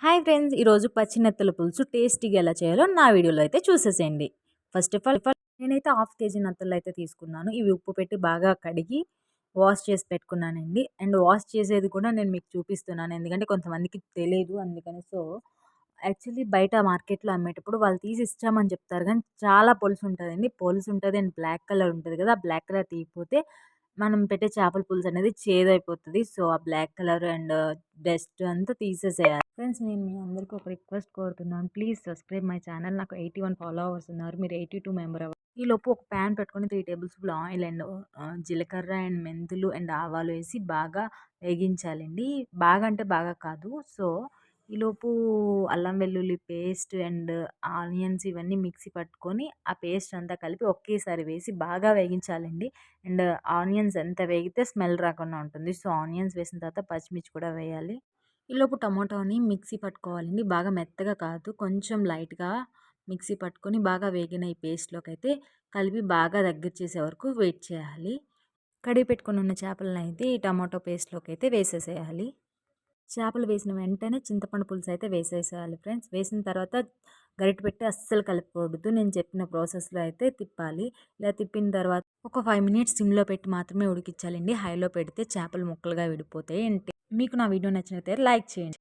Hi friends! ఈరోజు పచ్చి నెత్తల పులుసు టేస్టీగా ఎలా చేయాలో నా వీడియోలో అయితే చూసేసేయండి. ఫస్ట్ ఆఫ్ ఆల్ నేనైతే హాఫ్ కేజీ నెత్తళ్ళు అయితే తీసుకున్నాను. ఇవి ఉప్పు పెట్టి బాగా కడిగి వాష్ చేసి పెట్టుకున్నానండి. అండ్ వాష్ చేసేది కూడా నేను మీకు చూపిస్తున్నాను. ఎందుకంటే కొంతమందికి తెలీదు అందుకని. యాక్చువల్లీ బయట మార్కెట్‌లో అమ్మేటప్పుడు వాళ్ళు తీసి ఇచ్చామని చెప్తారు కానీ చాలా పొలుసు ఉంటదండి. పొలుసు ఉంటది అండ్ బ్లాక్ కలర్ ఉంటది కదా! ఆ బ్లాక్ కలర్ తీయకపోతే మనం పెట్టే చేపల పులుసు అనేది చేదైపోతది. ఆ బ్లాక్ కలర్ అండ్ డస్ట్ అంతా తీసేసేయాలి. ఫ్రెండ్స్, నేను మీ అందరికీ ఒక రిక్వెస్ట్ కోరుతున్నాను. Please subscribe my channel. నాకు 81 ఫాలోవర్స్ ఉన్నారు. మీరు 82 మెంబర్ అవ్వాలి. ఈలోపు ఒక ప్యాన్ పెట్టుకొని 3 టేబుల్ స్పూన్ ఆయిల్ అండ్ జీలకర్ర అండ్ మెంతులు అండ్ ఆవాలు వేసి బాగా వేగించాలండి. బాగా అంటే బాగా కాదు. ఈలోపు అల్లం వెల్లుల్లి పేస్ట్ అండ్ ఆనియన్స్ ఇవన్నీ మిక్సీ పట్టుకొని ఆ పేస్ట్ అంతా కలిపి ఒకేసారి వేసి బాగా వేగించాలండి. అండ్ ఆనియన్స్ ఎంత వేగితే స్మెల్ రాకుండా ఉంటుంది. ఆనియన్స్ వేసిన తర్వాత పచ్చిమిర్చి కూడా వేయాలి. ఈలోపు టమాటోని మిక్సీ పట్టుకోవాలండి. బాగా మెత్తగా కాదు, కొంచెం లైట్‌గా మిక్సీ పట్టుకొని బాగా వేగిన ఈ పేస్ట్‌లోకి అయితే కలిపి బాగా దగ్గర చేసే వరకు వెయిట్ చేయాలి. కడిగి పెట్టుకొని ఉన్న చేపలనైతే ఈ టమాటో పేస్ట్‌లోకి అయితే వేసేసేయాలి. చేపలు వేసిన వెంటనే చింతపండు పులుసు అయితే వేసేసేయాలి ఫ్రెండ్స్. వేసిన తర్వాత గరిటె పెట్టి అస్సలు కలపకూడదు. నేను చెప్పిన ప్రాసెస్‌లో అయితే తిప్పాలి. ఇలా తిప్పిన తర్వాత ఒక 5 మినిట్స్ సిమ్‌లో పెట్టి మాత్రమే ఉడికించాలండి. హైలో పెడితే చేపలు ముక్కలుగా విడిపోతాయి. మీకు నా వీడియో నచ్చినట్లయితే లైక్ చేయండి.